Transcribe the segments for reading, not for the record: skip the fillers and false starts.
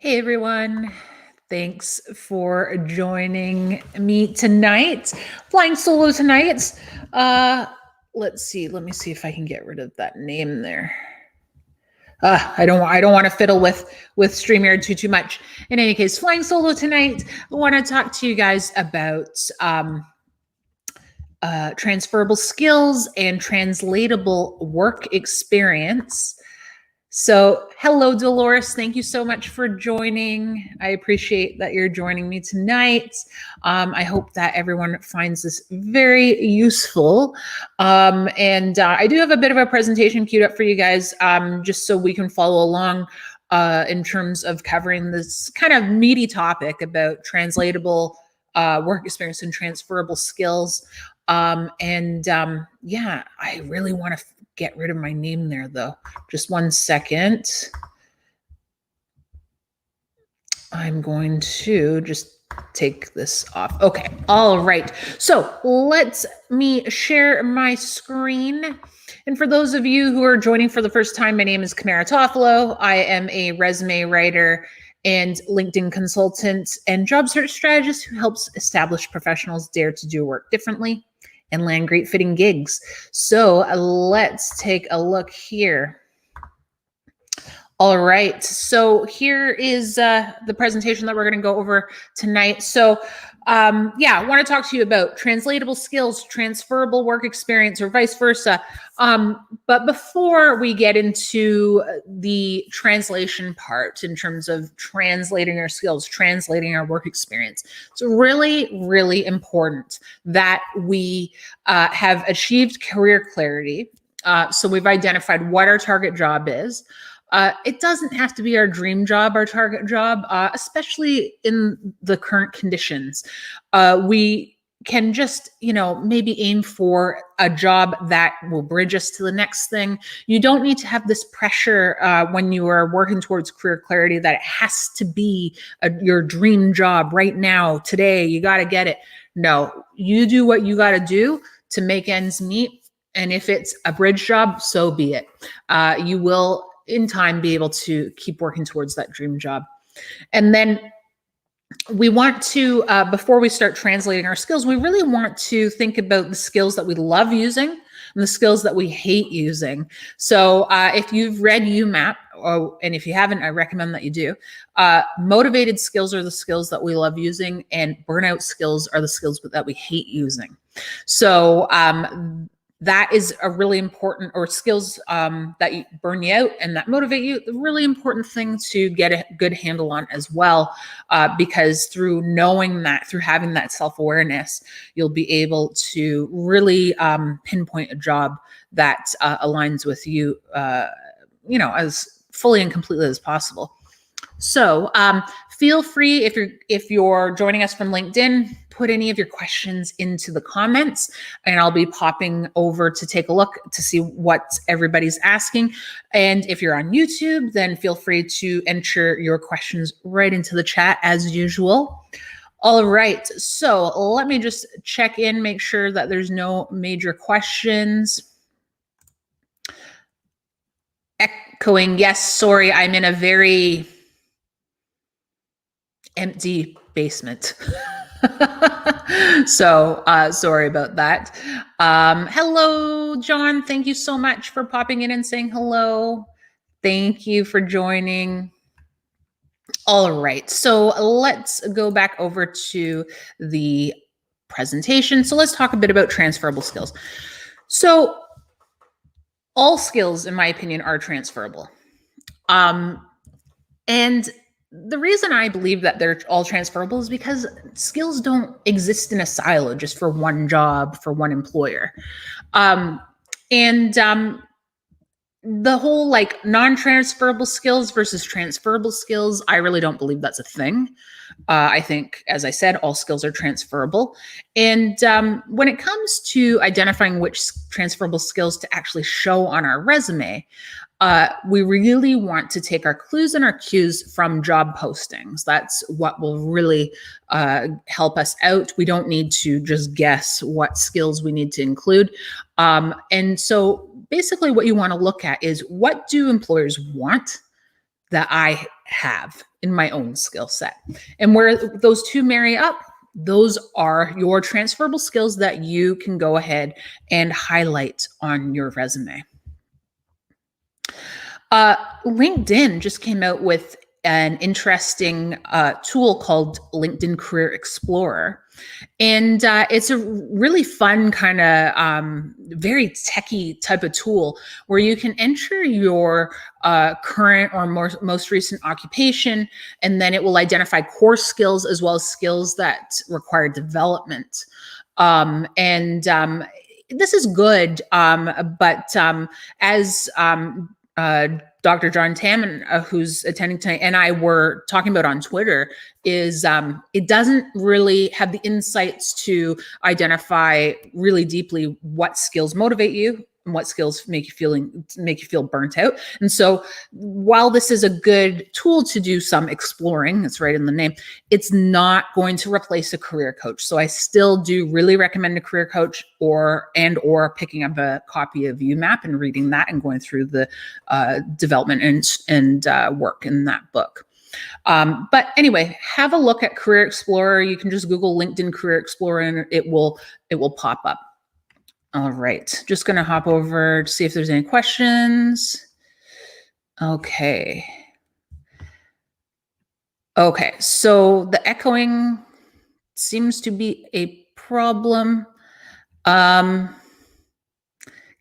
Hey everyone, thanks for joining me tonight. Flying solo tonight. Let's see. Let me see if I can get rid of that name there. I don't want to fiddle with StreamYard too much. In any case, flying solo tonight. I want to talk to you guys about transferable skills and translatable work experience. So, hello, Dolores. Thank you so much for joining. I appreciate that you're joining me tonight. I hope that everyone finds this very useful. And I do have a bit of a presentation queued up for you guys, just so we can follow along in terms of covering this kind of meaty topic about translatable work experience and transferable skills. Yeah, I really want to get rid of my name there though. Just one second. I'm going to just take this off. Okay. All right. So let me share my screen. And for those of you who are joining for the first time, my name is Kamara Toffolo. I am a resume writer and LinkedIn consultant and job search strategist who helps established professionals dare to do work differently and land great fitting gigs. So let's take a look here. All right, so here is the presentation that we're going to go over tonight. So yeah, I want to talk to you about translatable skills, transferable work experience, or vice versa. But before we get into the translation part in terms of translating our skills, translating our work experience, it's really, really important that we have achieved career clarity. So we've identified what our target job is. It doesn't have to be our dream job, our target job, especially in the current conditions. We can just, maybe aim for a job that will bridge us to the next thing. You don't need to have this pressure when you are working towards career clarity that it has to be your dream job right now, today. You got to get it. No, you do what you got to do to make ends meet. And if it's a bridge job, so be it. You will in time be able to keep working towards that dream job. And then we want to, before we start translating our skills, we really want to think about the skills that we love using and the skills that we hate using. So if you've read UMAP, and if you haven't, I recommend that you do. Motivated skills are the skills that we love using, and burnout skills are the skills that we hate using. So that is a really important, or skills that burn you out and that motivate you, the really important thing to get a good handle on as well, because through knowing that, through having that self-awareness, you'll be able to really pinpoint a job that aligns with you, as fully and completely as possible. So feel free, if you're joining us from LinkedIn, put any of your questions into the comments, and I'll be popping over to take a look to see what everybody's asking. And if you're on YouTube, then feel free to enter your questions right into the chat as usual. All right, so let me just check in, make sure that there's no major questions. Echoing, yes, sorry, I'm in a very empty basement. So sorry about that. Hello, John. Thank you so much for popping in and saying hello. Thank you for joining. All right, so let's go back over to the presentation. So let's talk a bit about transferable skills. So all skills, in my opinion, are transferable. And the reason I believe that they're all transferable is because skills don't exist in a silo just for one job, for one employer. The whole non-transferable skills versus transferable skills, I really don't believe that's a thing. I think, as I said, all skills are transferable. And when it comes to identifying which transferable skills to actually show on our resume, we really want to take our clues and our cues from job postings. That's what will really help us out. We don't need to just guess what skills we need to include. And so basically what you want to look at is, what do employers want that I have? in my own skill set. And where those two marry up, those are your transferable skills that you can go ahead and highlight on your resume. LinkedIn just came out with an interesting tool called LinkedIn Career Explorer. And it's a really fun kind of very techie type of tool where you can enter your current or most recent occupation, and then it will identify core skills as well as skills that require development. This is good, but as Dr. John Tamman, who's attending tonight, and I were talking about on Twitter, is it doesn't really have the insights to identify really deeply what skills motivate you and what skills make you feel burnt out. And so while this is a good tool to do some exploring, it's right in the name, it's not going to replace a career coach. So I still do really recommend a career coach or picking up a copy of UMAP and reading that and going through the development and work in that book. But anyway, have a look at Career Explorer. You can just Google LinkedIn Career Explorer and it will pop up. All right, just going to hop over to see if there's any questions. Okay, so the echoing seems to be a problem. Can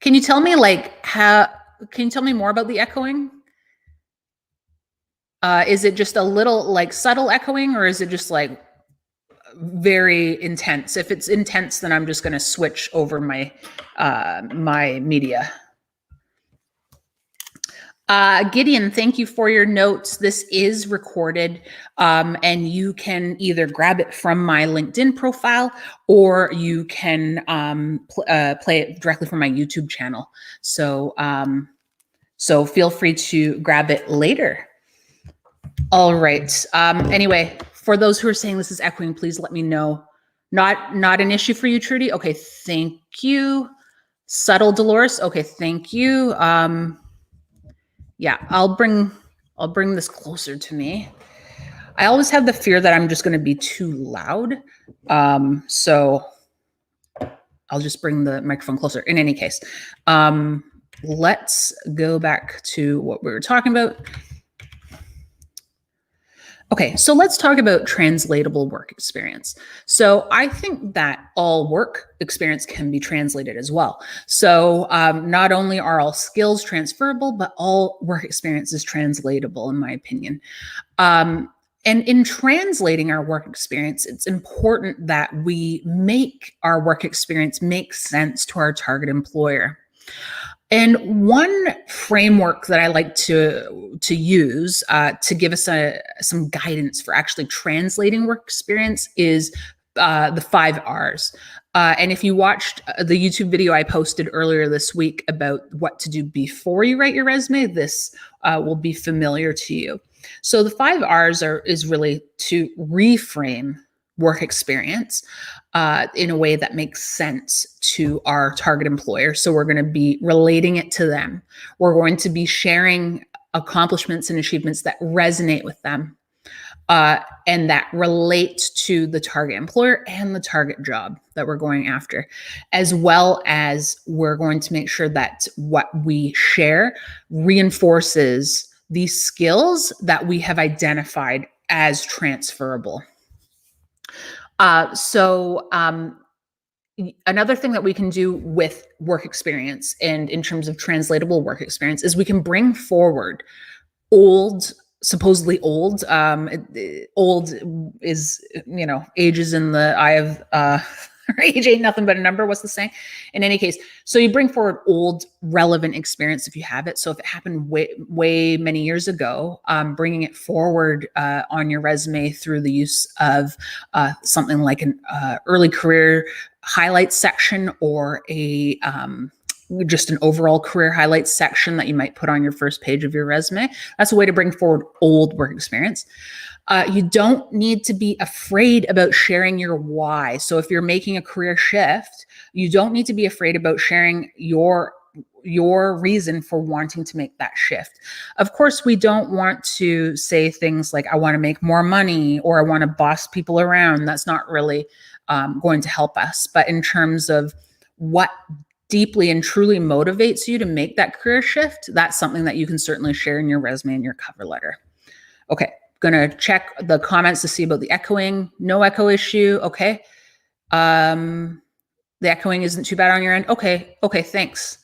you tell me can you tell me more about the echoing? Is it just a little like subtle echoing, or is it just like very intense? If it's intense, then I'm just going to switch over my my media. Gideon, thank you for your notes. This is recorded, and you can either grab it from my LinkedIn profile or you can play it directly from my YouTube channel. So, so feel free to grab it later. All right. Anyway, for those who are saying this is echoing, please let me know. Not an issue for you, Trudy. Okay, thank you. Subtle Dolores. Okay, thank you. Yeah, I'll bring this closer to me. I always have the fear that I'm just going to be too loud. So I'll just bring the microphone closer. In any case, let's go back to what we were talking about. Okay, so let's talk about translatable work experience. So I think that all work experience can be translated as well. So not only are all skills transferable, but all work experience is translatable, in my opinion. And in translating our work experience, it's important that we make our work experience make sense to our target employer. And one framework that I like to use to give us some guidance for actually translating work experience is the 5 R's. And if you watched the YouTube video I posted earlier this week about what to do before you write your resume, this will be familiar to you. So the 5 R's is really to reframe work experience in a way that makes sense to our target employer. So we're going to be relating it to them. We're going to be sharing accomplishments and achievements that resonate with them and that relate to the target employer and the target job that we're going after, as well as we're going to make sure that what we share reinforces these skills that we have identified as transferable. Another thing that we can do with work experience and in terms of translatable work experience is we can bring forward supposedly old is, age is in the eye of, age ain't nothing but a number. What's the saying? In any case, so you bring forward old relevant experience if you have it. So if it happened way many years ago, bringing it forward on your resume through the use of something like an early career highlights section or just an overall career highlights section that you might put on your first page of your resume. That's a way to bring forward old work experience. You don't need to be afraid about sharing your why. So if you're making a career shift, you don't need to be afraid about sharing your your reason for wanting to make that shift. Of course, we don't want to say things like, I want to make more money or I want to boss people around. That's not really going to help us. But in terms of what deeply and truly motivates you to make that career shift, that's something that you can certainly share in your resume and your cover letter. Okay, gonna check the comments to see about the echoing. No echo issue. Okay. The echoing isn't too bad on your end. Okay, thanks.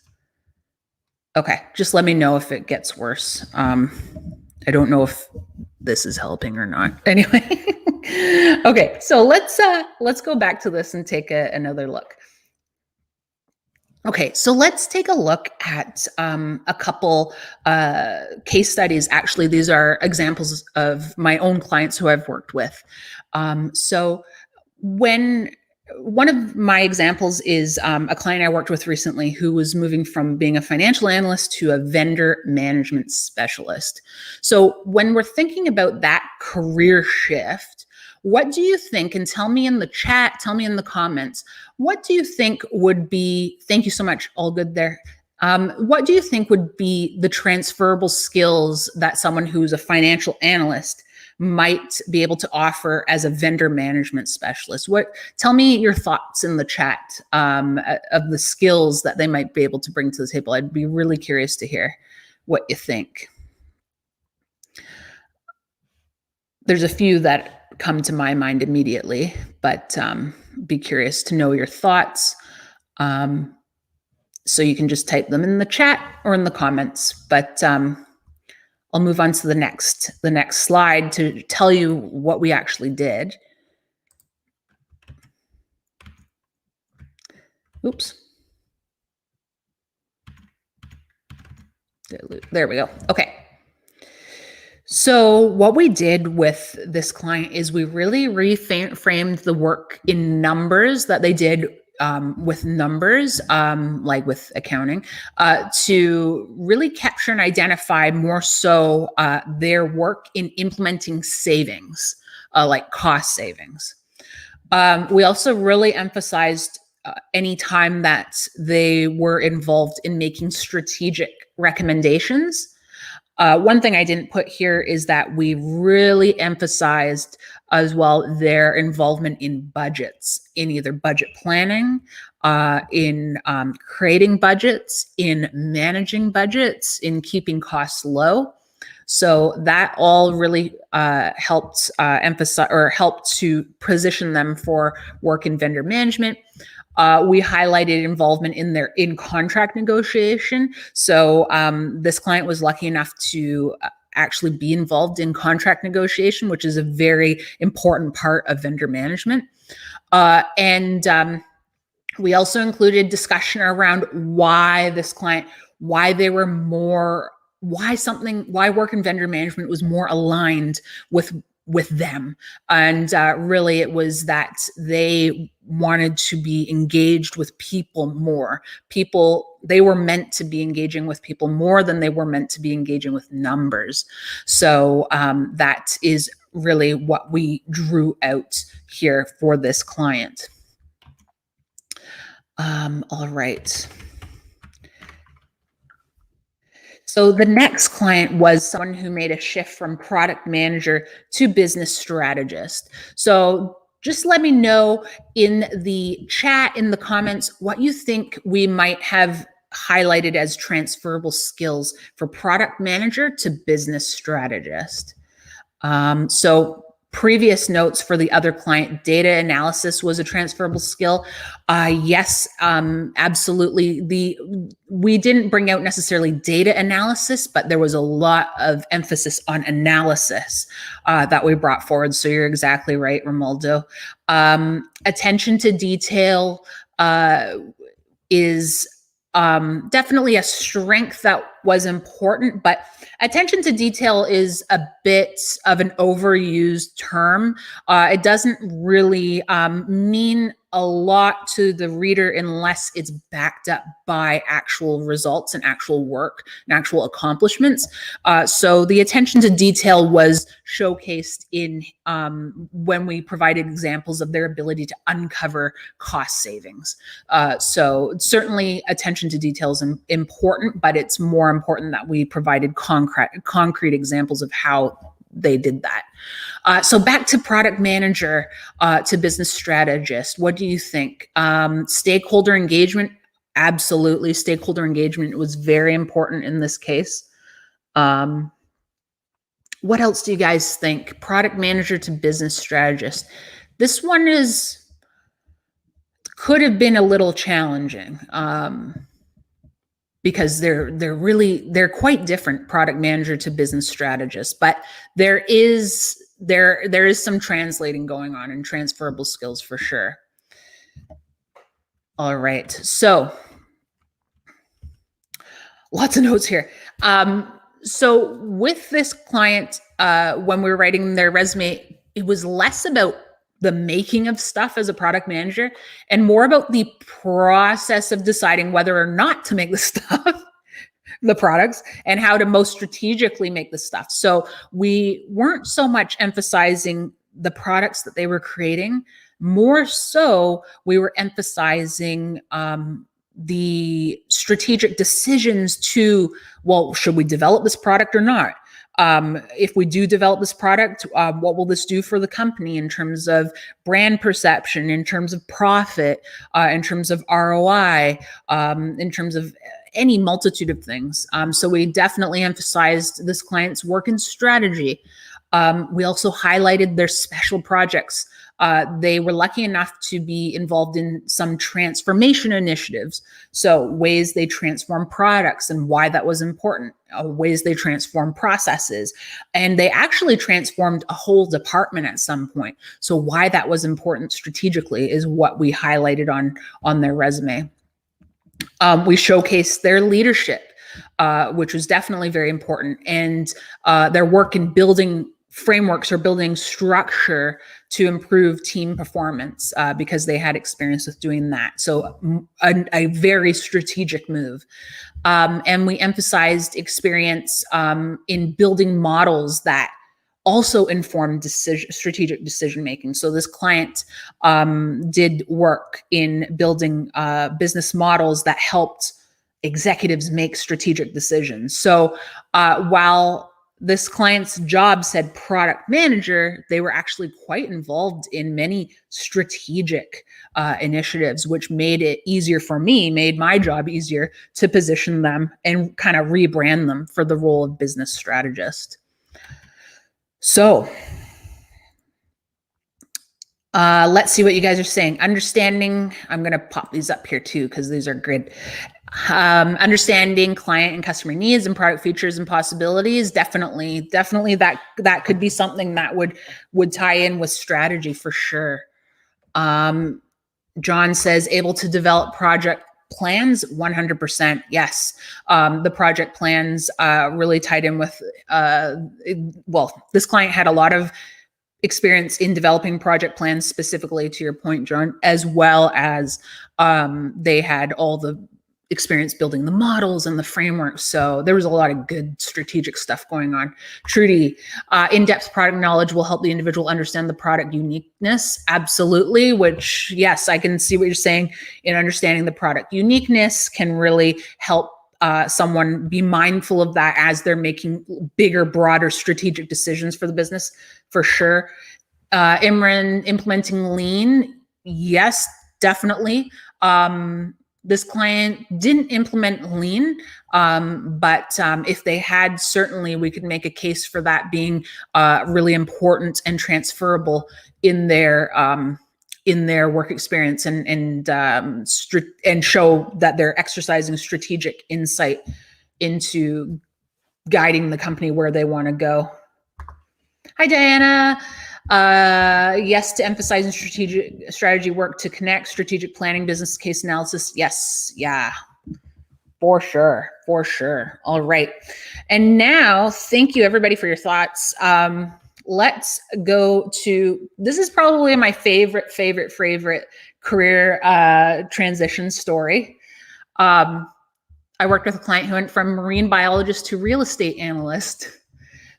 Okay, just let me know if it gets worse. I don't know if this is helping or not. Anyway, okay, so let's go back to this and take another look. Okay, so let's take a look at a couple case studies. Actually, these are examples of my own clients who I've worked with. So when one of my examples is a client I worked with recently who was moving from being a financial analyst to a vendor management specialist. So when we're thinking about that career shift, what do you think? And tell me in the chat, tell me in the comments, what do you think would be, thank you so much, all good there. What do you think would be the transferable skills that someone who's a financial analyst might be able to offer as a vendor management specialist? Tell me your thoughts in the chat of the skills that they might be able to bring to the table. I'd be really curious to hear what you think. There's a few that come to my mind immediately, but be curious to know your thoughts. So you can just type them in the chat or in the comments, but I'll move on to the next slide to tell you what we actually did. Oops. There we go. Okay. So what we did with this client is we really reframed the work in numbers that they did with numbers, like with accounting, to really capture and identify more so their work in implementing savings, like cost savings. We also really emphasized any time that they were involved in making strategic recommendations. One thing I didn't put here is that we really emphasized as well their involvement in budgets, in either budget planning, in creating budgets, in managing budgets, in keeping costs low. So that all really helped emphasize or helped to position them for work in vendor management. We highlighted involvement in contract negotiation. So this client was lucky enough to actually be involved in contract negotiation, which is a very important part of vendor management. We also included discussion around why this client, why work in vendor management was more aligned with them. And really it was that they wanted to be engaged with people more. They were meant to be engaging with people more than they were meant to be engaging with numbers. So that is really what we drew out here for this client. All right. So the next client was someone who made a shift from product manager to business strategist. So just let me know in the chat, in the comments, what you think we might have highlighted as transferable skills for product manager to business strategist. So previous notes for the other client, data analysis was a transferable skill. Yes, absolutely. We didn't bring out necessarily data analysis, but there was a lot of emphasis on analysis that we brought forward. So you're exactly right, Romualdo. Attention to detail is definitely a strength that was important, but attention to detail is a bit of an overused term. It doesn't really mean a lot to the reader unless it's backed up by actual results and actual work and actual accomplishments. So the attention to detail was showcased in when we provided examples of their ability to uncover cost savings. So certainly attention to detail is important, but it's more important that we provided concrete examples of how they did that. So back to product manager, to business strategist. What do you think? Stakeholder engagement, absolutely. Stakeholder engagement was very important in this case. What else do you guys think? Product manager to business strategist. This one could have been a little challenging. Because they're quite different, product manager to business strategist, but there is some translating going on in transferable skills for sure. All right, so lots of notes here. So with this client, when we were writing their resume, it was less about the making of stuff as a product manager and more about the process of deciding whether or not to make the stuff, the products, and how to most strategically make the stuff. So we weren't so much emphasizing the products that they were creating, more so we were emphasizing the strategic decisions to, well, should we develop this product or not? If we do develop this product, what will this do for the company in terms of brand perception, in terms of profit, in terms of ROI, in terms of any multitude of things. So we definitely emphasized this client's work and strategy. We also highlighted their special projects. They were lucky enough to be involved in some transformation initiatives. So ways they transform products and why that was important, ways they transform processes. And they actually transformed a whole department at some point. So why that was important strategically is what we highlighted on their resume. We showcased their leadership, which was definitely very important, and their work in building frameworks or building structure to improve team performance, because they had experience with doing that. So a very strategic move. And we emphasized experience in building models that also informed strategic decision making. So this client did work in building business models that helped executives make strategic decisions. So while this client's job said product manager, they were actually quite involved in many strategic initiatives, which made it easier for me, made my job easier to position them and kind of rebrand them for the role of business strategist. So let's see what you guys are saying. Understanding, I'm going to pop these up here too, because these are good. Understanding client and customer needs and product features and possibilities. Definitely that could be something that would tie in with strategy for sure. John says able to develop project plans, 100%. Yes. The project plans really tied in with, well, this client had a lot of experience in developing project plans, specifically to your point, John, as well as they had all the experience building the models and the frameworks. So there was a lot of good strategic stuff going on. Trudy, in-depth product knowledge will help the individual understand the product uniqueness. Absolutely, which, yes, I can see what you're saying. In understanding the product uniqueness can really help someone be mindful of that as they're making bigger, broader strategic decisions for the business, for sure. Imran, implementing lean. Yes, definitely. This client didn't implement lean, but if they had, certainly we could make a case for that being really important and transferable in their work experience, and show that they're exercising strategic insight into guiding the company where they want to go. Hi, Diana. Yes, to emphasizing strategy work to connect strategic planning, business case analysis. Yes. Yeah. For sure. For sure. All right. And now, thank you everybody for your thoughts. Let's go to, this is probably my favorite career transition story. I worked with a client who went from marine biologist to real estate analyst.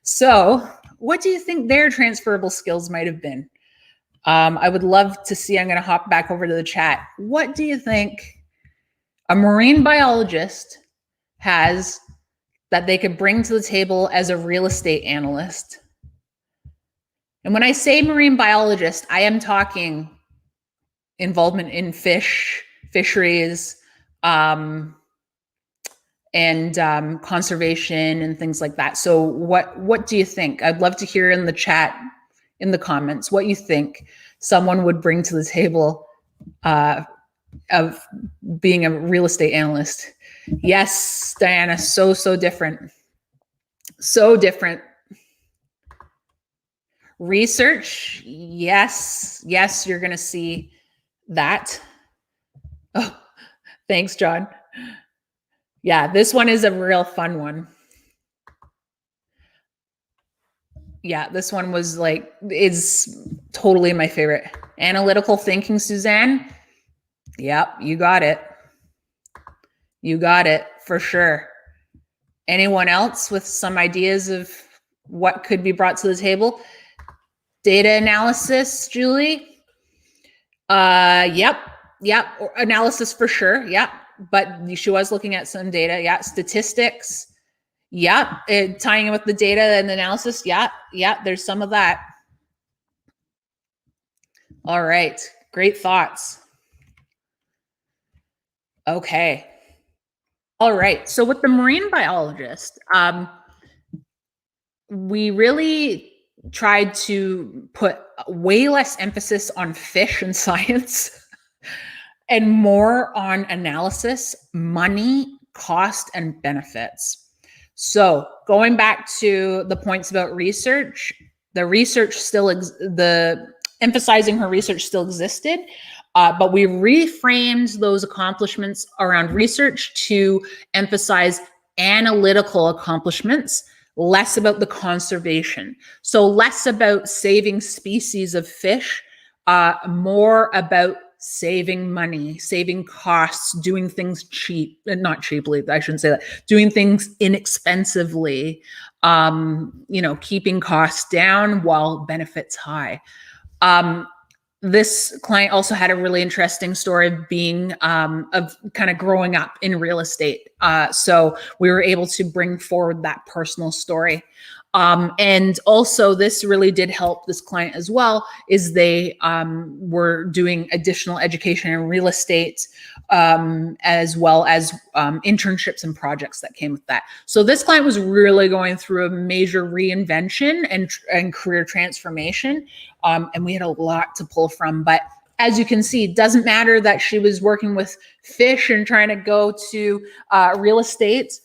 So what do you think their transferable skills might have been? I would love to see, I'm going to hop back over to the chat. What do you think a marine biologist has that they could bring to the table as a real estate analyst? And when I say marine biologist, I am talking involvement in fisheries, and conservation and things like that. So what do you think? I'd love to hear in the chat, in the comments, what you think someone would bring to the table of being a real estate analyst. Yes, Diana, so different. So different. Research, yes, you're going to see that. Oh, thanks, John. Yeah, this one is a real fun one. Yeah, this one was like, is totally my favorite. Analytical thinking, Suzanne. Yep, you got it. You got it, for sure. Anyone else with some ideas of what could be brought to the table? Data analysis, Julie? Yep. Analysis for sure, yep. But she was looking at some data, yeah. Statistics, yeah. Tying in with the data and the analysis, yeah. There's some of that. All right, great thoughts. Okay. All right, so with the marine biologist, we really tried to put way less emphasis on fish and science and more on analysis, money, cost, and benefits. So going back to the points about research, the research still, the emphasizing her research still existed, but we reframed those accomplishments around research to emphasize analytical accomplishments, less about the conservation. So less about saving species of fish, more about saving money, saving costs, doing things not cheaply, I shouldn't say that, doing things inexpensively, keeping costs down while benefits high. This client also had a really interesting story of being, of kind of growing up in real estate. So we were able to bring forward that personal story. And also this really did help this client as well, is they were doing additional education in real estate, as well as internships and projects that came with that. So this client was really going through a major reinvention and career transformation. And we had a lot to pull from, but as you can see, it doesn't matter that she was working with fish and trying to go to real estate.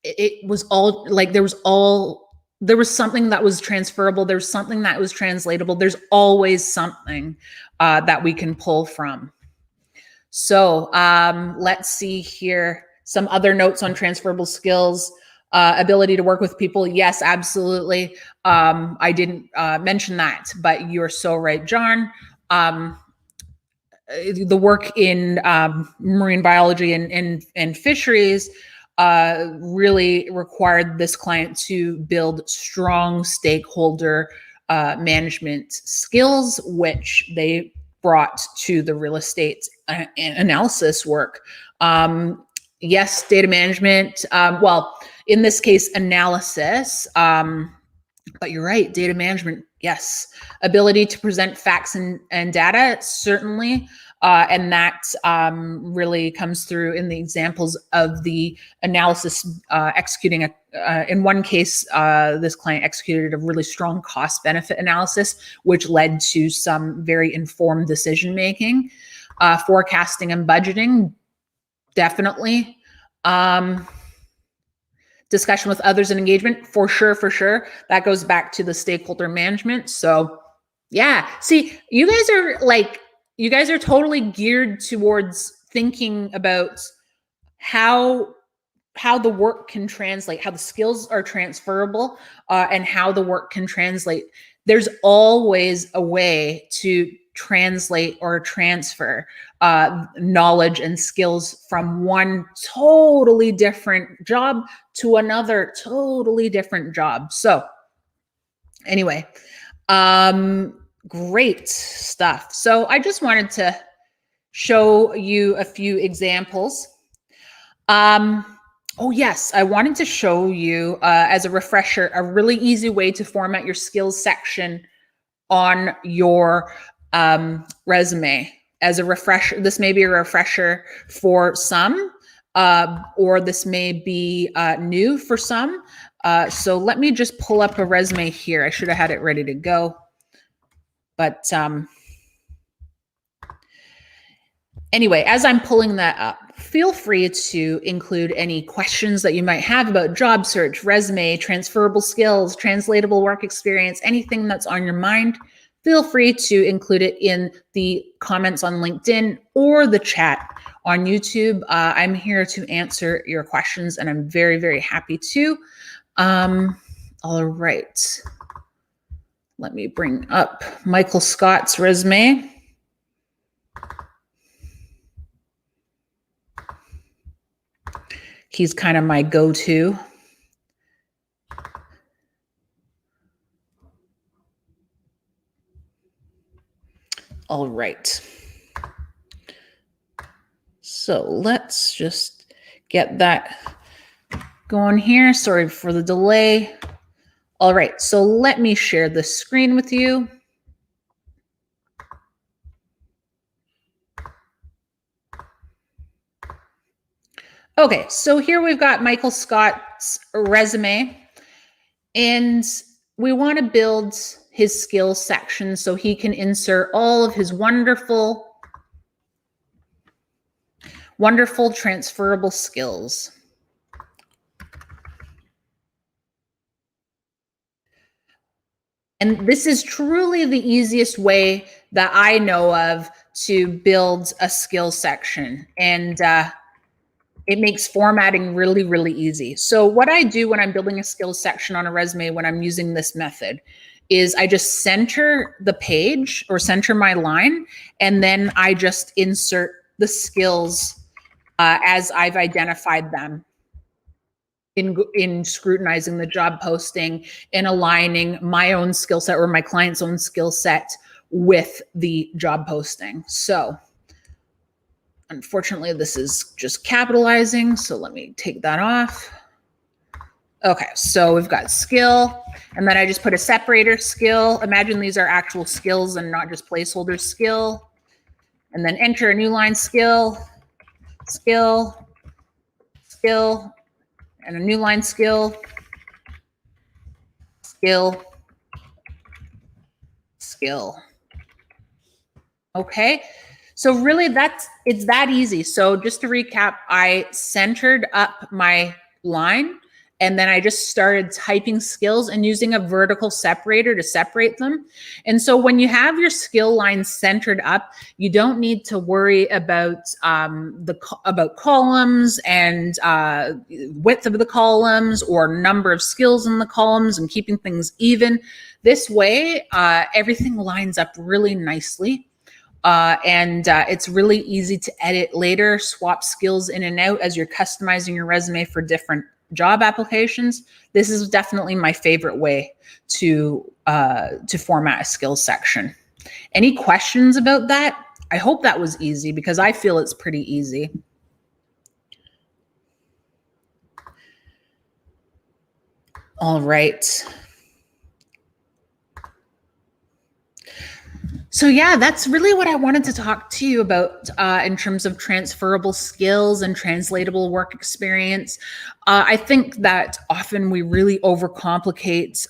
It was all like, there was something that was transferable. There's something that was translatable. There's always something that we can pull from. So let's see here. Some other notes on transferable skills. Ability to work with people. Yes, absolutely. I didn't mention that, but you're so right, John. The work in marine biology and fisheries really required this client to build strong stakeholder management skills, which they brought to the real estate analysis work. Yes, data management. Well, in this case, analysis. But you're right, data management, yes. Ability to present facts and data, certainly. And that really comes through in the examples of the analysis executing. In one case, this client executed a really strong cost-benefit analysis, which led to some very informed decision-making. Forecasting and budgeting, definitely. Discussion with others and engagement, for sure. That goes back to the stakeholder management. So yeah, see, you guys are totally geared towards thinking about how the work can translate, how the skills are transferable, and how the work can translate. There's always a way to translate or transfer knowledge and skills from one totally different job to another totally different job. So anyway, great stuff. So I just wanted to show you a few examples. Oh yes, I wanted to show you as a refresher, a really easy way to format your skills section on your resume. As a refresher, this may be a refresher for some, or this may be new for some. So let me just pull up a resume here. I should have had it ready to go, but anyway, as I'm pulling that up, feel free to include any questions that you might have about job search, resume, transferable skills, translatable work experience, anything that's on your mind. Feel free to include it in the comments on LinkedIn or the chat on YouTube. I'm here to answer your questions, and I'm very, very happy to. All right. Let me bring up Michael Scott's resume. He's kind of my go-to. All right. So let's just get that going here. Sorry for the delay. All right, so let me share the screen with you. Okay, so here we've got Michael Scott's resume, and we want to build his skills section so he can insert all of his wonderful transferable skills. And this is truly the easiest way that I know of to build a skills section. And it makes formatting really, really easy. So what I do when I'm building a skills section on a resume, when I'm using this method, is I just center the page or center my line, and then I just insert the skills as I've identified them in scrutinizing the job posting and aligning my own skill set or my client's own skill set with the job posting. So unfortunately, this is just capitalizing, so let me take that off. Okay, so we've got skill, and then I just put a separator, skill. Imagine these are actual skills and not just placeholder, skill. And then enter a new line, skill, skill, skill, and a new line, skill, skill, skill. Okay. So really it's that easy. So just to recap, I centered up my line, and then I just started typing skills and using a vertical separator to separate them. And so when you have your skill line centered up, you don't need to worry about about columns and width of the columns or number of skills in the columns and keeping things even. This way, everything lines up really nicely. And it's really easy to edit later, swap skills in and out as you're customizing your resume for different job applications. This is definitely my favorite way to format a skills section. Any questions about that? I hope that was easy, because I feel it's pretty easy. All right. So yeah, that's really what I wanted to talk to you about in terms of transferable skills and translatable work experience. I think that often we really overcomplicate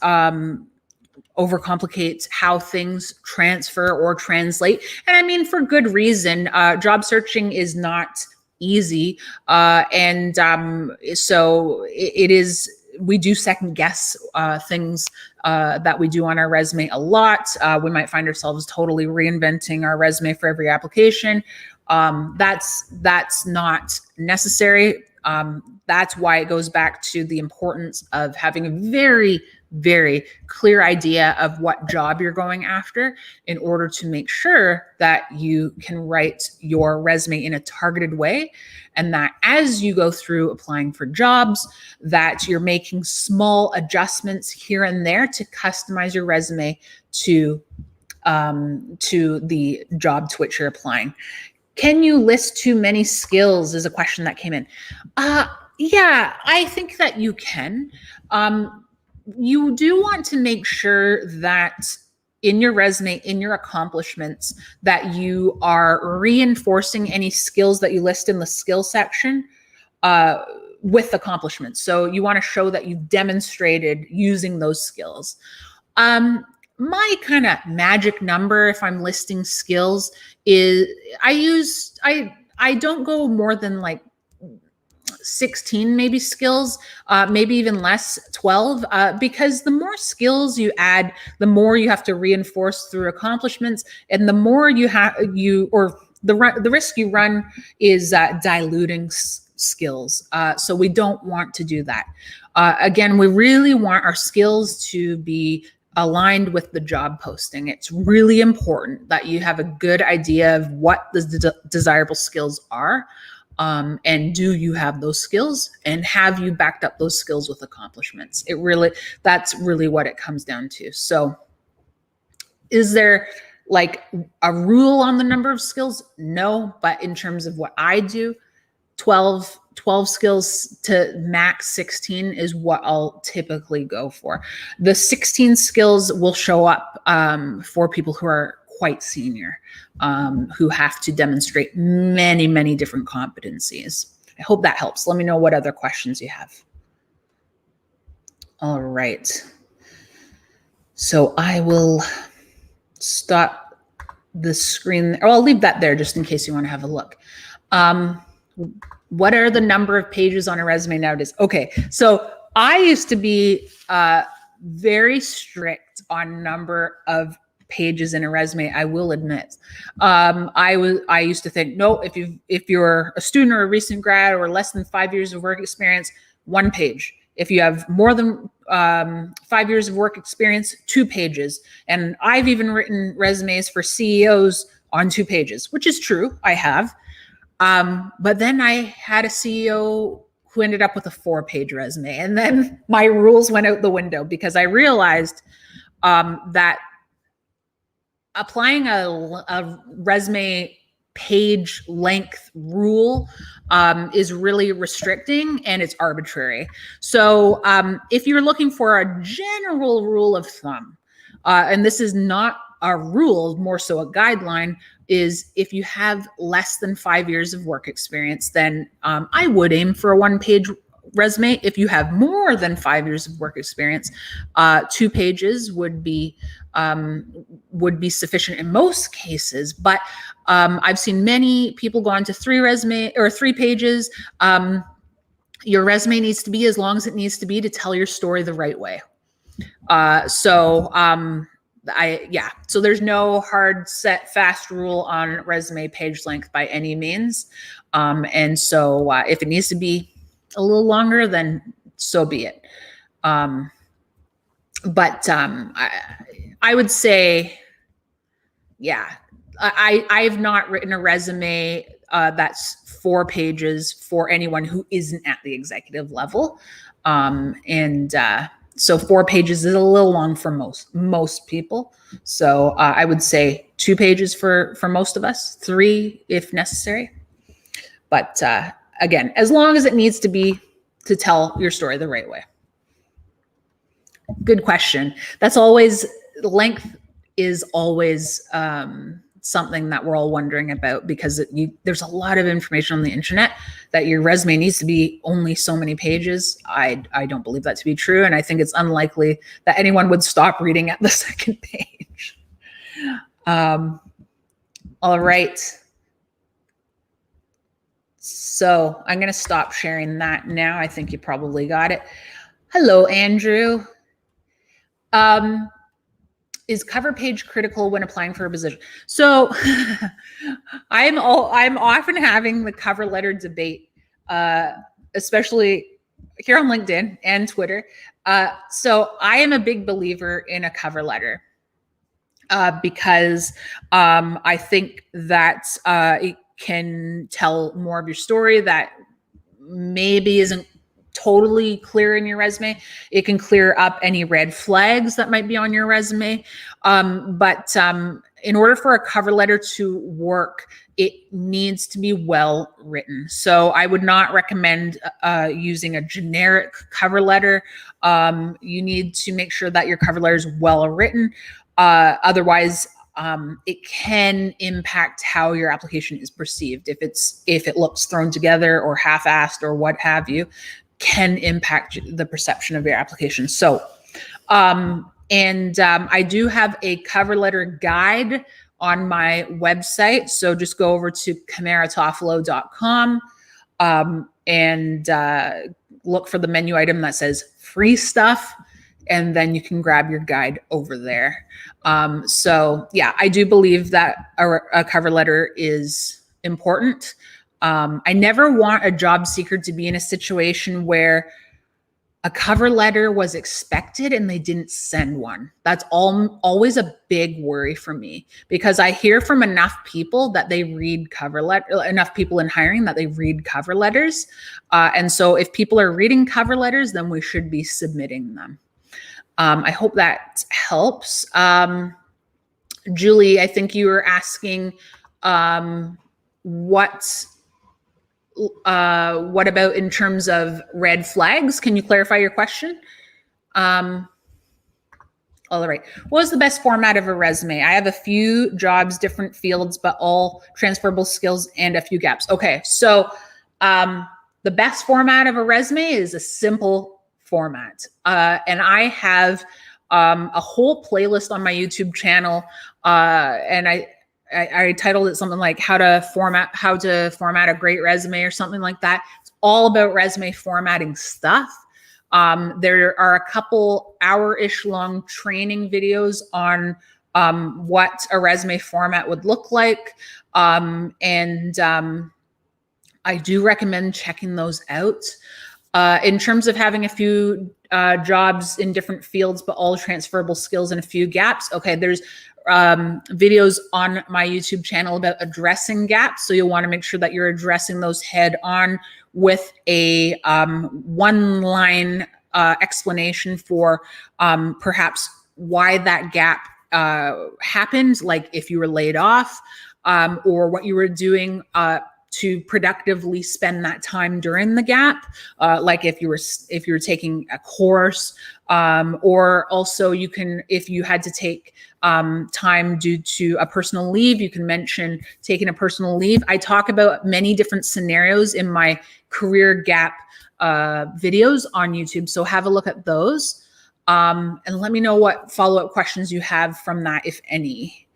how things transfer or translate. And I mean, for good reason. Job searching is not easy. So it is, we do second guess things that we do on our resume a lot. We might find ourselves totally reinventing our resume for every application. That's not necessary. That's why it goes back to the importance of having a very, very clear idea of what job you're going after in order to make sure that you can write your resume in a targeted way, and that as you go through applying for jobs, that you're making small adjustments here and there to customize your resume to the job to which you're applying. Can you list too many skills is a question that came in. Yeah, I think that you can. You do want to make sure that in your resume, in your accomplishments, that you are reinforcing any skills that you list in the skill section with accomplishments. So you want to show that you've demonstrated using those skills. My kind of magic number, if I'm listing skills, is I don't go more than like 16 maybe skills, maybe even less, 12, because the more skills you add, the more you have to reinforce through accomplishments, and the more the risk you run is diluting skills. So we don't want to do that. Again, we really want our skills to be aligned with the job posting. It's really important that you have a good idea of what the desirable skills are. And do you have those skills, and have you backed up those skills with accomplishments? That's really what it comes down to. So is there like a rule on the number of skills? No, but in terms of what I do, 12 skills to max 16 is what I'll typically go for. The 16 skills will show up for people who are quite senior, who have to demonstrate many, many different competencies. I hope that helps. Let me know what other questions you have. All right. So I will stop the screen, or I'll leave that there just in case you want to have a look. What are the number of pages on a resume nowadays? Okay, so I used to be very strict on number of pages in a resume, I will admit. I used to think, no, if you're a student or a recent grad or less than 5 years of work experience, 1 page. If you have more than 5 years of work experience, 2 pages. And I've even written resumes for CEOs on 2 pages, which is true, I have. But then I had a CEO who ended up with a 4-page resume. And then my rules went out the window because I realized that applying a resume page length rule is really restricting, and it's arbitrary. So if you're looking for a general rule of thumb, and this is not a rule, more so a guideline, is if you have less than 5 years of work experience, then I would aim for a 1-page resume. If you have more than 5 years of work experience, 2 pages would be sufficient in most cases. But I've seen many people go on to 3 pages. Your resume needs to be as long as it needs to be to tell your story the right way. So there's no hard set fast rule on resume page length by any means. And so if it needs to be a little longer, then so be it. But I would say, yeah, I've not written a resume that's 4 pages for anyone who isn't at the executive level. So 4 pages is a little long for most people. So I would say 2 pages for most of us, 3 if necessary. But again, as long as it needs to be to tell your story the right way. Good question. Length is always something that we're all wondering about, because there's a lot of information on the internet that your resume needs to be only so many pages. I don't believe that to be true, and I think it's unlikely that anyone would stop reading at the 2nd page. All right. So I'm going to stop sharing that now. I think you probably got it. Hello, Andrew. Is cover page critical when applying for a position? So I'm often having the cover letter debate especially here on LinkedIn and Twitter. So I am a big believer in a cover letter. Because I think that it can tell more of your story that maybe isn't totally clear in your resume. It can clear up any red flags that might be on your resume. But in order for a cover letter to work, it needs to be well written. So I would not recommend using a generic cover letter. You need to make sure that your cover letter is well written. Otherwise, it can impact how your application is perceived. If it looks thrown together or half-assed or what have you, can impact the perception of your application. So, I do have a cover letter guide on my website. So just go over to camaratofalo.com and look for the menu item that says free stuff. And then you can grab your guide over there. So yeah, I do believe that a cover letter is important. I never want a job seeker to be in a situation where a cover letter was expected and they didn't send one. That's always a big worry for me, because I hear from enough people that they read enough people in hiring that they read cover letters. And so if people are reading cover letters, then we should be submitting them. I hope that helps. Julie, I think you were asking what about in terms of red flags? Can you clarify your question? All right. What is the best format of a resume? I have a few jobs, different fields, but all transferable skills and a few gaps. Okay. So the best format of a resume is a simple format. And I have a whole playlist on my YouTube channel. And I titled it something like how to format a great resume or something like that. It's all about resume formatting stuff. There are a couple hour-ish long training videos on what a resume format would look like. I do recommend checking those out. In terms of having a few jobs in different fields, but all transferable skills and a few gaps. Okay, there's videos on my YouTube channel about addressing gaps. So you'll want to make sure that you're addressing those head on with a one-line explanation for perhaps why that gap happened, like if you were laid off or what you were doing to productively spend that time during the gap, like if you were taking a course, or also you can, if you had to take time due to a personal leave, you can mention taking a personal leave. I talk about many different scenarios in my career gap videos on YouTube, so have a look at those, and let me know what follow-up questions you have from that, if any.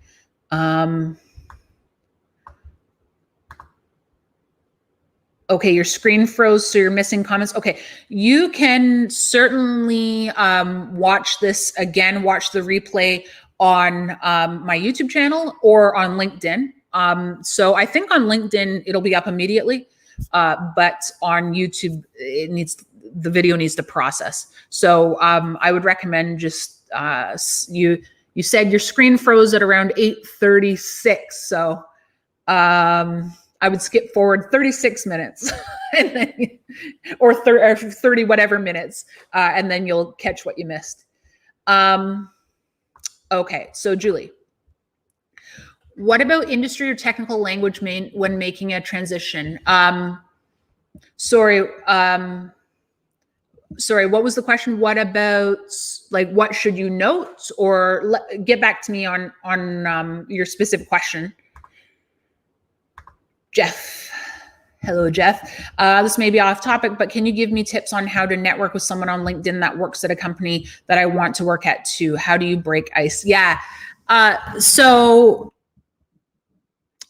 Okay, your screen froze, so you're missing comments. Okay, you can certainly watch this again, watch the replay on my YouTube channel or on LinkedIn. So I think on LinkedIn, it'll be up immediately, but on YouTube, the video needs to process. So I would recommend just, you said your screen froze at around 8:36, so I would skip forward 36 minutes and then, or 30 whatever minutes, and then you'll catch what you missed. Okay, so Julie, what about industry or technical language when making a transition? Sorry, what was the question? What about, like, what should you note? Or get back to me on your specific question. Jeff. Hello, Jeff. This may be off topic, but can you give me tips on how to network with someone on LinkedIn that works at a company that I want to work at too? How do you break ice? Yeah. So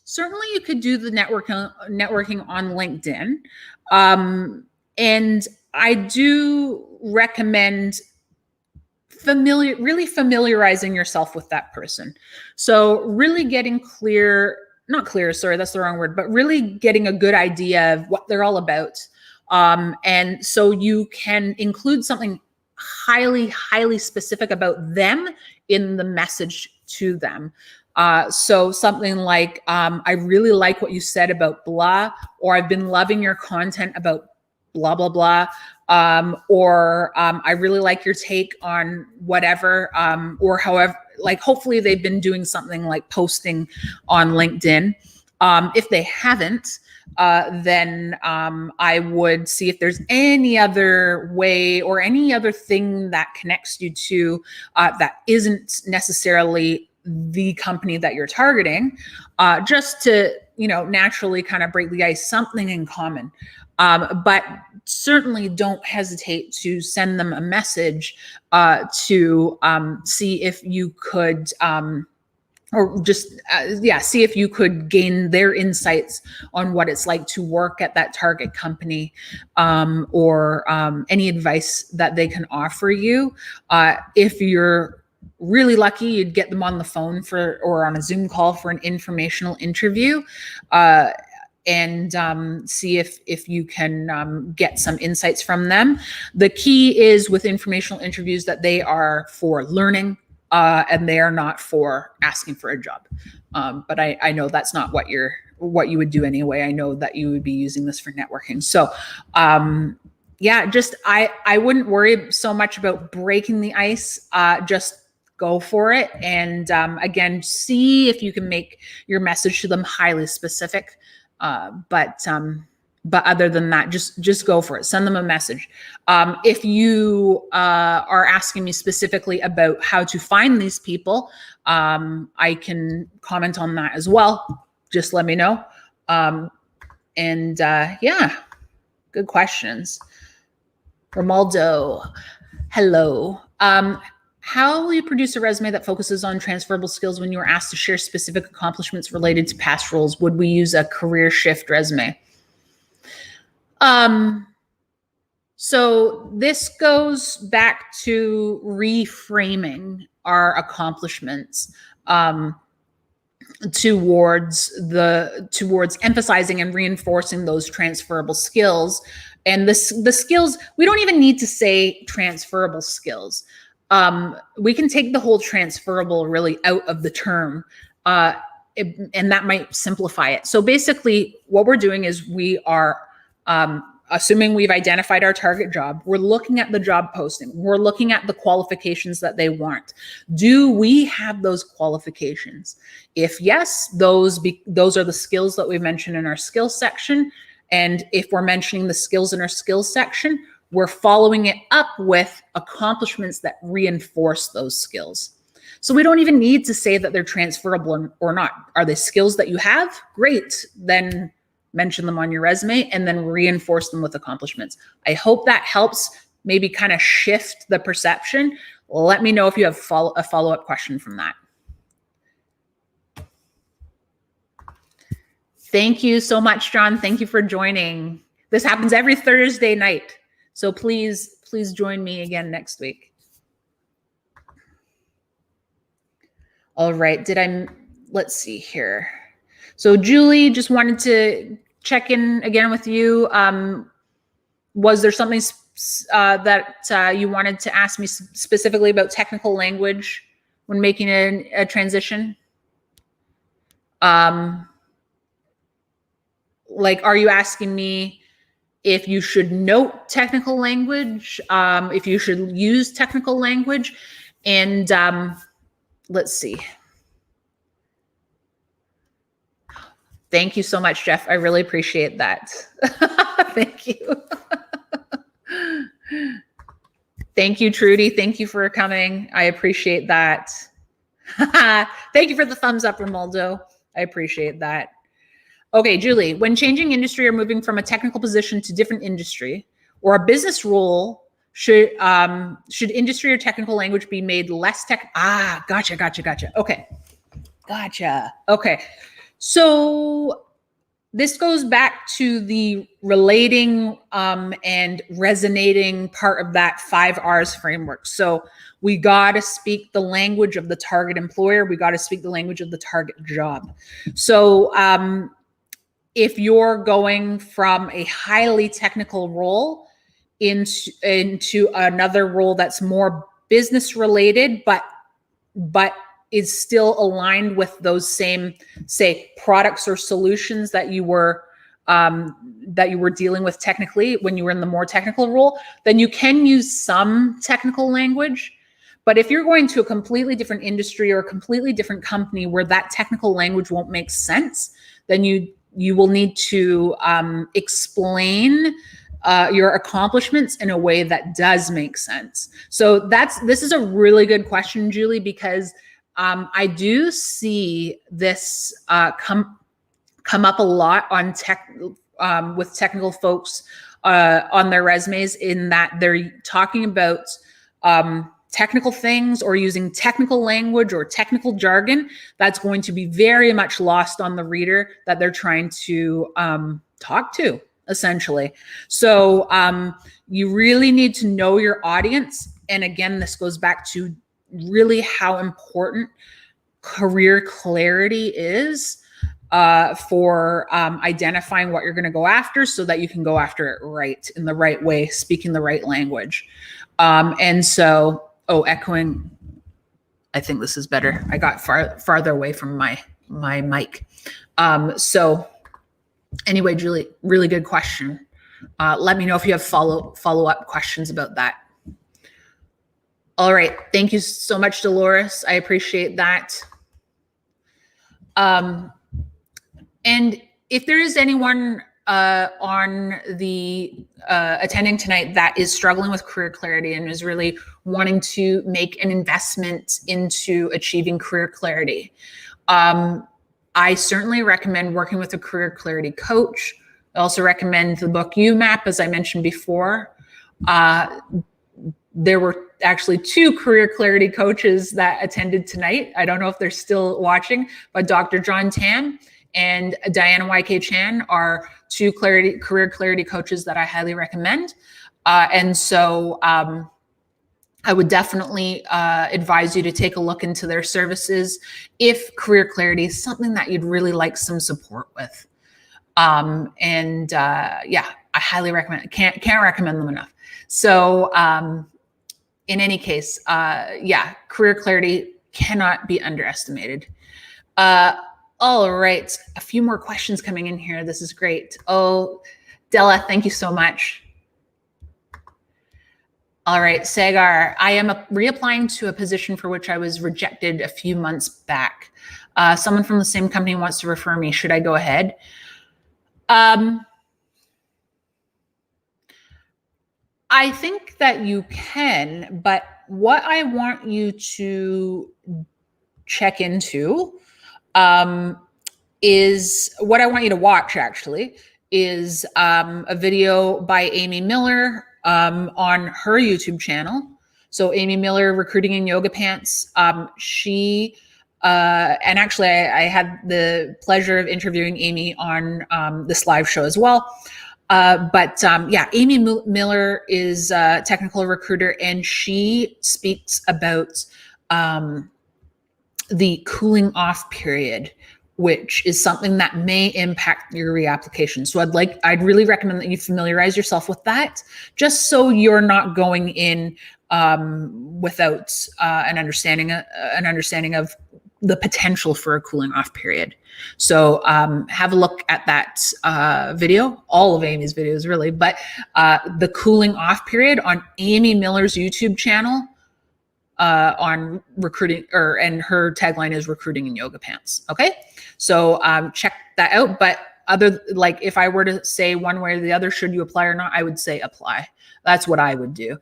certainly you could do the networking on LinkedIn. And I do recommend really familiarizing yourself with that person. So really getting clear not clear, sorry, that's the wrong word, but really getting a good idea of what they're all about. And so you can include something highly specific about them in the message to them. So something like, I really like what you said about blah, or I've been loving your content about blah, blah, blah. Or I really like your take on whatever, or however, like hopefully they've been doing something like posting on LinkedIn. If they haven't, then I would see if there's any other way or any other thing that connects you to that isn't necessarily the company that you're targeting, just to, naturally kind of break the ice, something in common. But certainly don't hesitate to send them a message to see if you could, or just, see if you could gain their insights on what it's like to work at that target company, or any advice that they can offer you. If you're really lucky, you'd get them on the phone or on a Zoom call for an informational interview. And see if you can get some insights from them. The key is with informational interviews that they are for learning, and they are not for asking for a job. But I know that's not what you would do anyway. I know that you would be using this for networking. So just I wouldn't worry so much about breaking the ice. Just go for it. And again, see if you can make your message to them highly specific. But other than that, just go for it. Send them a message. If you are asking me specifically about how to find these people, I can comment on that as well. Just let me know. Good questions. Romaldo, hello. How will you produce a resume that focuses on transferable skills when you are asked to share specific accomplishments related to past roles? Would we use a career shift resume? So this goes back to reframing our accomplishments towards emphasizing and reinforcing those transferable skills. And the skills, we don't even need to say transferable skills. We can take the whole transferable really out of the term, and that might simplify it. So basically what we're doing is we are assuming we've identified our target job. We're looking at the job posting. We're looking at the qualifications that they want. Do we have those qualifications? If yes, those are the skills that we mentioned in our skills section. And if we're mentioning the skills in our skills section, we're following it up with accomplishments that reinforce those skills. So we don't even need to say that they're transferable or not. Are they skills that you have? Great. Then mention them on your resume and then reinforce them with accomplishments. I hope that helps maybe kind of shift the perception. Let me know if you have a follow-up question from that. Thank you so much, John. Thank you for joining. This happens every Thursday night. So please join me again next week. All right, let's see here. So Julie, just wanted to check in again with you. Was there something that you wanted to ask me specifically about technical language when making a transition? Like, are you asking me if you should note technical language, if you should use technical language? And let's see. Thank you so much, Jeff. I really appreciate that. Thank you. Thank you, Trudy. Thank you for coming. I appreciate that. Thank you for the thumbs up, Romaldo. I appreciate that. Okay, Julie, when changing industry or moving from a technical position to different industry or a business role, should industry or technical language be made less tech? Gotcha. Okay, gotcha. Okay, so this goes back to the relating and resonating part of that 5 R's framework. So we got to speak the language of the target employer. We got to speak the language of the target job. So if you're going from a highly technical role into another role that's more business related, but is still aligned with those same, say, products or solutions that you were dealing with technically when you were in the more technical role, then you can use some technical language. But if you're going to a completely different industry or a completely different company where that technical language won't make sense, then you will need to explain your accomplishments in a way that does make sense. So this is a really good question, Julie, because I do see this come up a lot on with technical folks on their resumes, in that they're talking about technical things or using technical language or technical jargon that's going to be very much lost on the reader that they're trying to talk to, essentially. So you really need to know your audience. And again, this goes back to really how important career clarity is for identifying what you're going to go after, so that you can go after it right, in the right way, speaking the right language. And so, echoing, I think this is better. I got farther away from my mic. So anyway, Julie, really good question. Let me know if you have follow-up questions about that. All right. Thank you so much, Dolores. I appreciate that. And if there is anyone on the attending tonight that is struggling with career clarity and is really wanting to make an investment into achieving career clarity, I certainly recommend working with a career clarity coach. I also recommend the book UMAP, as I mentioned before. There were actually 2 career clarity coaches that attended tonight. I don't know if they're still watching, but Dr. John Tam and Diana YK Chan are 2 career clarity coaches that I highly recommend. And so I would definitely advise you to take a look into their services if career clarity is something that you'd really like some support with. Yeah, I highly recommend it. Can't recommend them enough. So in any case, yeah, career clarity cannot be underestimated. All right, a few more questions coming in here. This is great. Oh, Della, thank you so much. All right, Sagar, I am reapplying to a position for which I was rejected a few months back. Someone from the same company wants to refer me. Should I go ahead? I think that you can, but what I want you to check into is what I want you to watch, actually, is a video by Amy Miller on her YouTube channel. So Amy Miller, Recruiting in Yoga Pants. She, and actually I had the pleasure of interviewing Amy on this live show as well. Yeah, Amy Miller is a technical recruiter, and she speaks about the cooling off period, which is something that may impact your reapplication. So I'd really recommend that you familiarize yourself with that, just so you're not going in without an understanding of the potential for a cooling off period. So have a look at that video, all of Amy's videos really, but the cooling off period on Amy Miller's YouTube channel on recruiting, and her tagline is Recruiting in Yoga Pants. Okay, so check that out. But if I were to say one way or the other, should you apply or not, I would say apply. That's what I would do,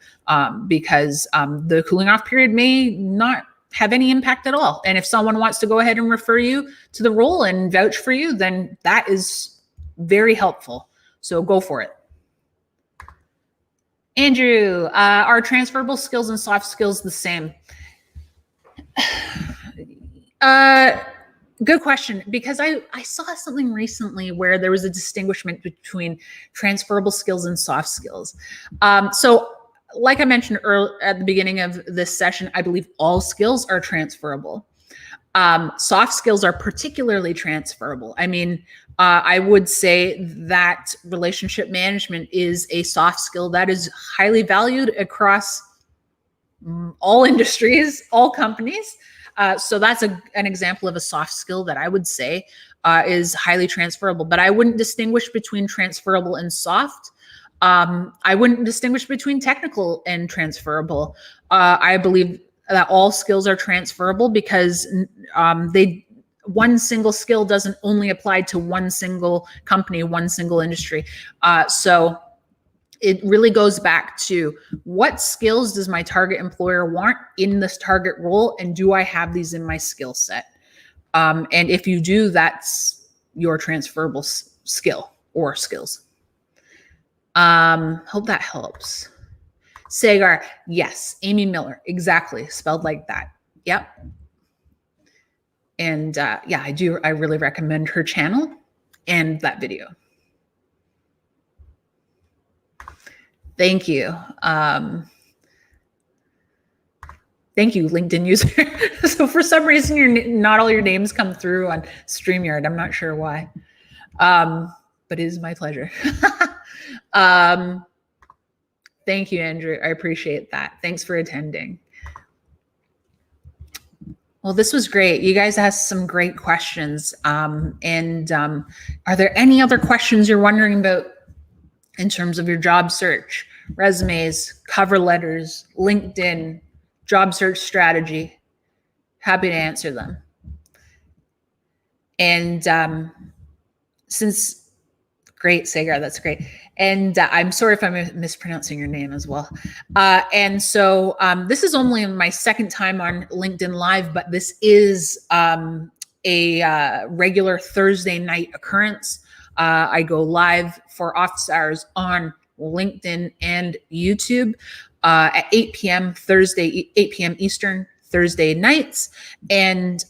because the cooling off period may not have any impact at all. And if someone wants to go ahead and refer you to the role and vouch for you, then that is very helpful. So go for it. Andrew, are transferable skills and soft skills the same? Good question, because I saw something recently where there was a distinguishment between transferable skills and soft skills. So like I mentioned at the beginning of this session, I believe all skills are transferable. Soft skills are particularly transferable. I mean, I would say that relationship management is a soft skill that is highly valued across all industries, all companies. So that's an example of a soft skill that I would say is highly transferable, but I wouldn't distinguish between transferable and soft. I wouldn't distinguish between technical and transferable. I believe that all skills are transferable because one single skill doesn't only apply to one single company, one single industry. So it really goes back to what skills does my target employer want in this target role, and do I have these in my skill set? And if you do, that's your transferable skill or skills. Hope that helps. Sagar, yes. Amy Miller, exactly, spelled like that. Yep. And yeah, I really recommend her channel and that video. Thank you. Thank you, LinkedIn user. So for some reason, not all your names come through on StreamYard. I'm not sure why, but it is my pleasure. Thank you, Andrew. I appreciate that. Thanks for attending. Well, this was great. You guys asked some great questions. Are there any other questions you're wondering about in terms of your job search, resumes, cover letters, LinkedIn, job search strategy? Happy to answer them. And great, Sagar, that's great. And I'm sorry if I'm mispronouncing your name as well. And so this is only my second time on LinkedIn Live, but this is a regular Thursday night occurrence. I go live for office hours on LinkedIn and YouTube at 8 p.m. Thursday, 8 p.m. Eastern, Thursday nights. And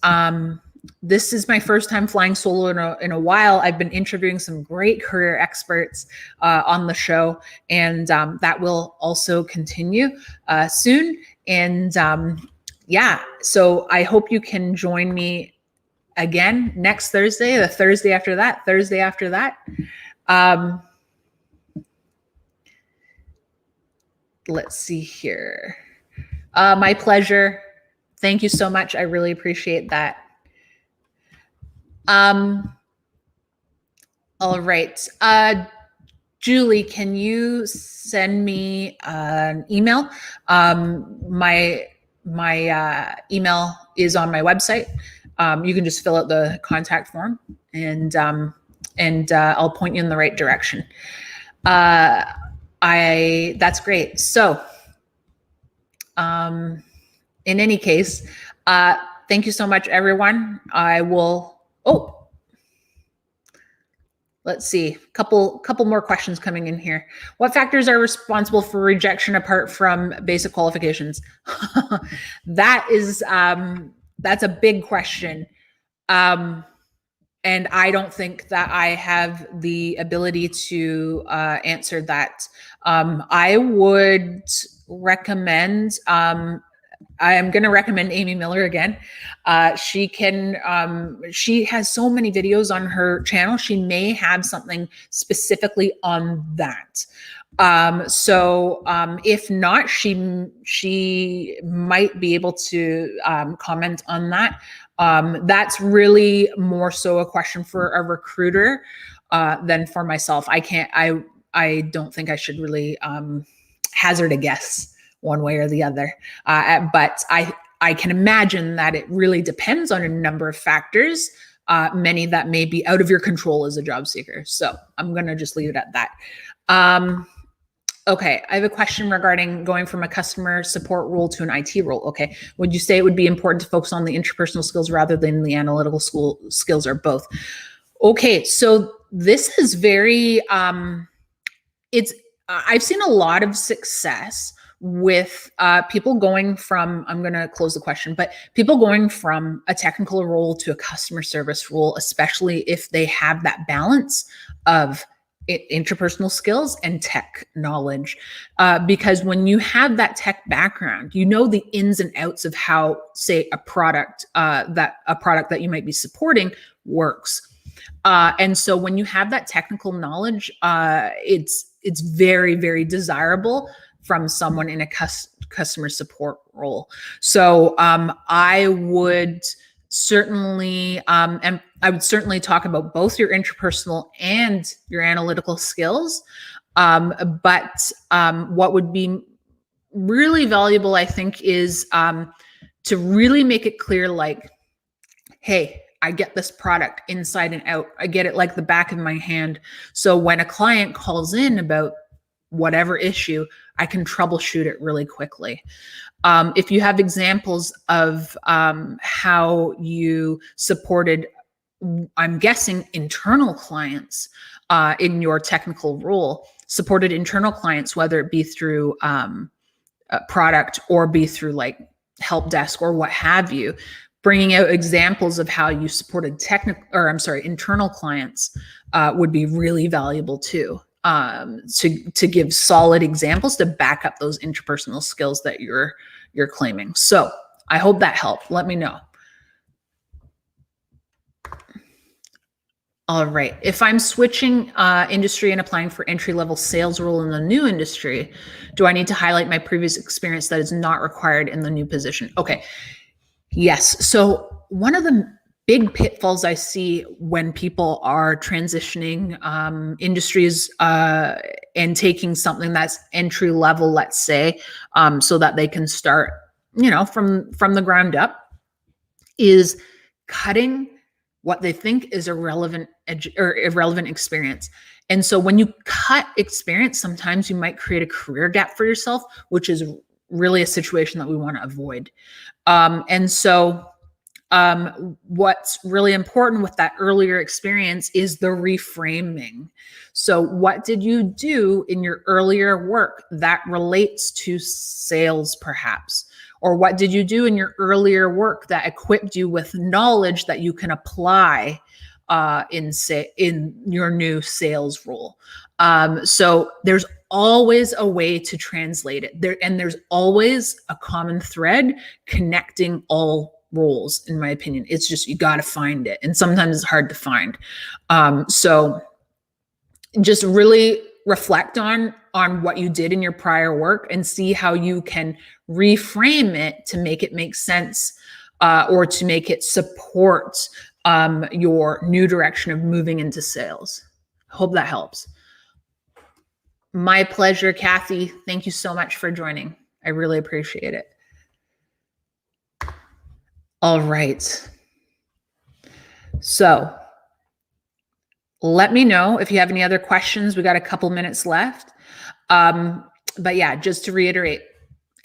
this is my first time flying solo in a while. I've been interviewing some great career experts on the show, and that will also continue soon. And yeah, so I hope you can join me again next Thursday, the Thursday after that, Thursday after that. Let's see here. My pleasure. Thank you so much. I really appreciate that. All right. Julie, can you send me an email? My email is on my website. You can just fill out the contact form, and I'll point you in the right direction. That's great. So, in any case, thank you so much, everyone. I will. Oh, let's see. Couple more questions coming in here. What factors are responsible for rejection apart from basic qualifications? That's a big question. And I don't think that I have the ability to answer that. I would recommend, I am going to recommend Amy Miller again. She has so many videos on her channel. She may have something specifically on that. If not, she might be able to comment on that. That's really more so a question for a recruiter than for myself. I don't think I should really hazard a guess one way or the other. But I can imagine that it really depends on a number of factors, many that may be out of your control as a job seeker. So I'm going to just leave it at that. Okay, I have a question regarding going from a customer support role to an IT role. Okay, would you say it would be important to focus on the interpersonal skills rather than the analytical skills, or both? Okay, so this is very, I've seen a lot of success with people going from, I'm going to close the question, but people going from a technical role to a customer service role, especially if they have that balance of interpersonal skills and tech knowledge. Because when you have that tech background, you know the ins and outs of how, say, a product that you might be supporting works. And so when you have that technical knowledge, it's very, very desirable from someone in a customer support role. So I would certainly talk about both your interpersonal and your analytical skills. But what would be really valuable, I think, is to really make it clear, like, hey, I get this product inside and out. I get it like the back of my hand. So when a client calls in about whatever issue, I can troubleshoot it really quickly. If you have examples of how you supported, I'm guessing, internal clients in your technical role, supported internal clients, whether it be through a product or be through like help desk or what have you, bringing out examples of how you supported internal clients would be really valuable too. To give solid examples to back up those interpersonal skills that you're claiming. So I hope that helped. Let me know. All right. If I'm switching industry and applying for entry-level sales role in the new industry, do I need to highlight my previous experience that is not required in the new position? Okay. Yes. So one of the big pitfalls I see when people are transitioning industries and taking something that's entry level, let's say, so that they can start, from the ground up, is cutting what they think is irrelevant experience. And so when you cut experience, sometimes you might create a career gap for yourself, which is really a situation that we want to avoid. And so what's really important with that earlier experience is the reframing. So what did you do in your earlier work that relates to sales, perhaps? Or what did you do in your earlier work that equipped you with knowledge that you can apply in your new sales role? So there's always a way to translate it there, and there's always a common thread connecting all roles. In my opinion, it's just, you got to find it, and sometimes it's hard to find. So just really reflect on what you did in your prior work and see how you can reframe it to make it make sense, or to make it support your new direction of moving into sales. Hope that helps. My pleasure, Kathy. Thank you so much for joining. I really appreciate it. All right. So let me know if you have any other questions. We got a couple minutes left. But yeah, just to reiterate,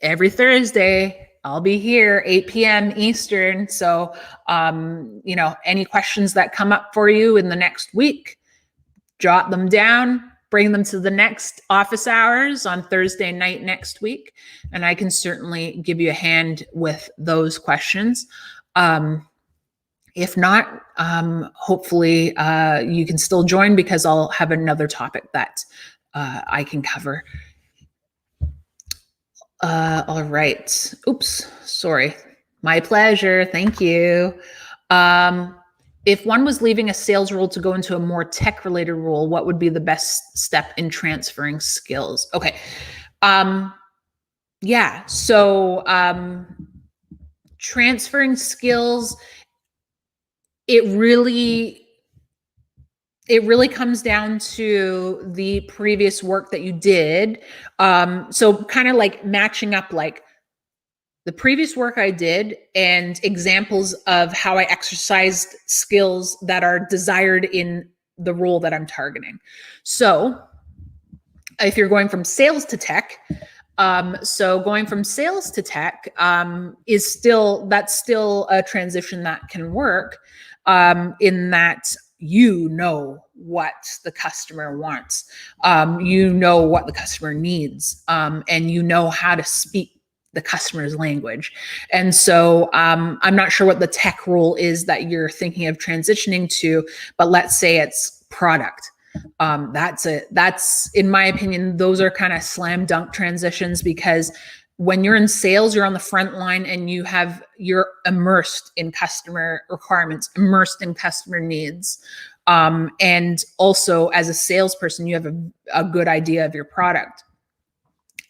every Thursday, I'll be here, 8 p.m. Eastern. So, any questions that come up for you in the next week, jot them down, bring them to the next office hours on Thursday night next week, and I can certainly give you a hand with those questions. If not, hopefully you can still join, because I'll have another topic that I can cover. All right. Oops, sorry. My pleasure. Thank you. If one was leaving a sales role to go into a more tech-related role, what would be the best step in transferring skills? Okay. Yeah. So transferring skills, it really comes down to the previous work that you did. So kind of like matching up, like, the previous work I did and examples of how I exercised skills that are desired in the role that I'm targeting. So if you're going from sales to tech, going from sales to tech that's still a transition that can work, in that you know what the customer wants. You know what the customer needs, and you know how to speak the customer's language. And so I'm not sure what the tech role is that you're thinking of transitioning to, but let's say it's product. That's in my opinion, those are kind of slam dunk transitions, because when you're in sales, you're on the front line and you're immersed in customer requirements, immersed in customer needs. And also as a salesperson, you have a good idea of your product.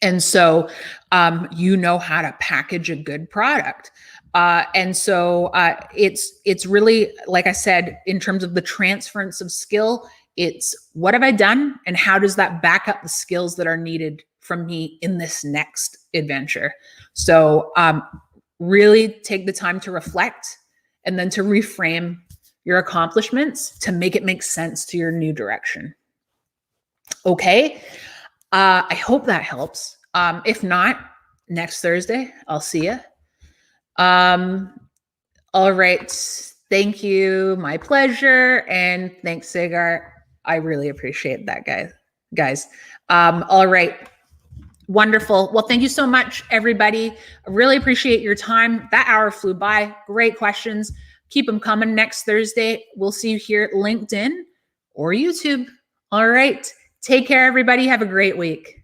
And so you know how to package a good product. And so it's really, like I said, in terms of the transference of skill, it's what have I done and how does that back up the skills that are needed from me in this next adventure? So really take the time to reflect and then to reframe your accomplishments to make it make sense to your new direction. Okay. I hope that helps. If not, next Thursday, I'll see you. All right. Thank you. My pleasure. And thanks, Sagar. I really appreciate that, guys. All right. Wonderful. Well, thank you so much, everybody. I really appreciate your time. That hour flew by. Great questions. Keep them coming. Next Thursday, we'll see you here at LinkedIn or YouTube. All right. Take care, everybody. Have a great week.